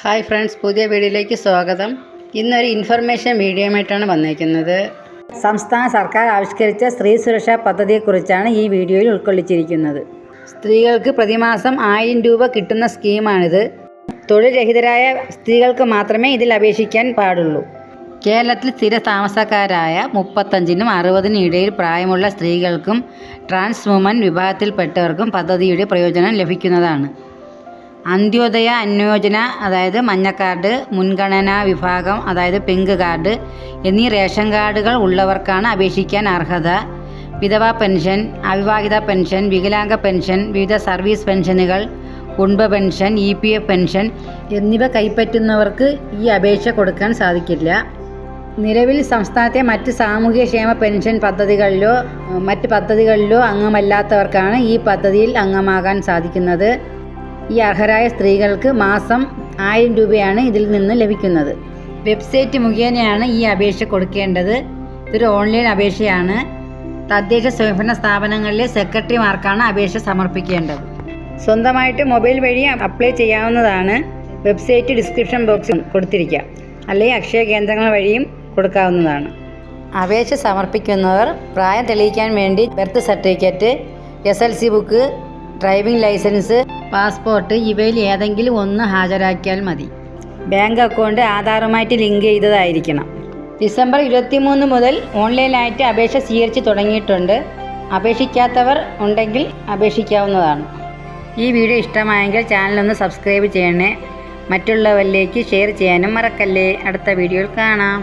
Hi friends, പുതിയ വീഡിയോയിലേക്ക് സ്വാഗതം. ഇന്നൊരു ഇൻഫർമേഷൻ വീഡിയോയുമായിട്ടാണ് വന്നിരിക്കുന്നത്. സംസ്ഥാന സർക്കാർ ആവിഷ്കരിച്ച സ്ത്രീ സുരക്ഷാ പദ്ധതിയെക്കുറിച്ചാണ് ഈ വീഡിയോയിൽ ഉൾക്കൊള്ളിച്ചിരിക്കുന്നത്. സ്ത്രീകൾക്ക് പ്രതിമാസം 1000 രൂപ കിട്ടുന്ന സ്കീമാണിത്. തൊഴിൽ രഹിതരായ സ്ത്രീകൾക്ക് മാത്രമേ ഇതിൽ അപേക്ഷിക്കാൻ പാടുള്ളൂ. കേരളത്തിൽ സ്ഥിര താമസക്കാരായ 35നും 60നും ഇടയിൽ പ്രായമുള്ള സ്ത്രീകൾക്കും ട്രാൻസ് വുമൻ വിഭാഗത്തിൽപ്പെട്ടവർക്കും പദ്ധതിയുടെ പ്രയോജനം ലഭിക്കുന്നതാണ്. അന്ത്യോദയ അന്യോജന അതായത് മഞ്ഞ കാർഡ്, മുൻഗണനാ വിഭാഗം അതായത് പിങ്ക് കാർഡ് എന്നീ റേഷൻ കാർഡുകൾ ഉള്ളവർക്കാണ് അപേക്ഷിക്കാൻ അർഹത. വിധവാ പെൻഷൻ, അവിവാഹിത പെൻഷൻ, വികലാംഗ പെൻഷൻ, വിവിധ സർവീസ് പെൻഷനുകൾ, കുടുംബ പെൻഷൻ, EPF പെൻഷൻ എന്നിവ കൈപ്പറ്റുന്നവർക്ക് ഈ അപേക്ഷ കൊടുക്കാൻ സാധിക്കില്ല. നിലവിൽ സംസ്ഥാനത്തെ മറ്റ് സാമൂഹ്യക്ഷേമ പെൻഷൻ പദ്ധതികളിലോ മറ്റ് പദ്ധതികളിലോ അംഗമല്ലാത്തവർക്കാണ് ഈ പദ്ധതിയിൽ അംഗമാകാൻ സാധിക്കുന്നത്. ഈ അർഹരായ സ്ത്രീകൾക്ക് മാസം 1000 രൂപയാണ് ഇതിൽ നിന്ന് ലഭിക്കുന്നത്. വെബ്സൈറ്റ് മുഖേനയാണ് ഈ അപേക്ഷ കൊടുക്കേണ്ടത്. ഇതൊരു ഓൺലൈൻ അപേക്ഷയാണ്. തദ്ദേശ സ്വയംഭരണ സ്ഥാപനങ്ങളിലെ സെക്രട്ടറിമാർക്കാണ് അപേക്ഷ സമർപ്പിക്കേണ്ടത്. സ്വന്തമായിട്ട് മൊബൈൽ വഴി അപ്ലൈ ചെയ്യാവുന്നതാണ്. വെബ്സൈറ്റ് ഡിസ്ക്രിപ്ഷൻ ബോക്സിൽ കൊടുത്തിരിക്കാം, അല്ലെങ്കിൽ അക്ഷയ കേന്ദ്രങ്ങൾ വഴിയും കൊടുക്കാവുന്നതാണ്. അപേക്ഷ സമർപ്പിക്കുന്നവർ പ്രായം തെളിയിക്കാൻ വേണ്ടി birth certificate, SLC book, driving licence, passport ഇവയിൽ ഏതെങ്കിലും ഒന്ന് ഹാജരാക്കിയാൽ മതി. ബാങ്ക് അക്കൗണ്ട് ആധാറുമായിട്ട് ലിങ്ക് ചെയ്തതായിരിക്കണം. ഡിസംബർ 23 മുതൽ ഓൺലൈനായിട്ട് അപേക്ഷ സ്വീകരിച്ച് തുടങ്ങിയിട്ടുണ്ട്. അപേക്ഷിക്കാത്തവർ ഉണ്ടെങ്കിൽ അപേക്ഷിക്കാവുന്നതാണ്. ഈ വീഡിയോ ഇഷ്ടമായെങ്കിൽ ചാനലൊന്ന് സബ്സ്ക്രൈബ് ചെയ്യണേ. മറ്റുള്ളവരിലേക്ക് ഷെയർ ചെയ്യാനും മറക്കല്ലേ. അടുത്ത വീഡിയോയിൽ കാണാം.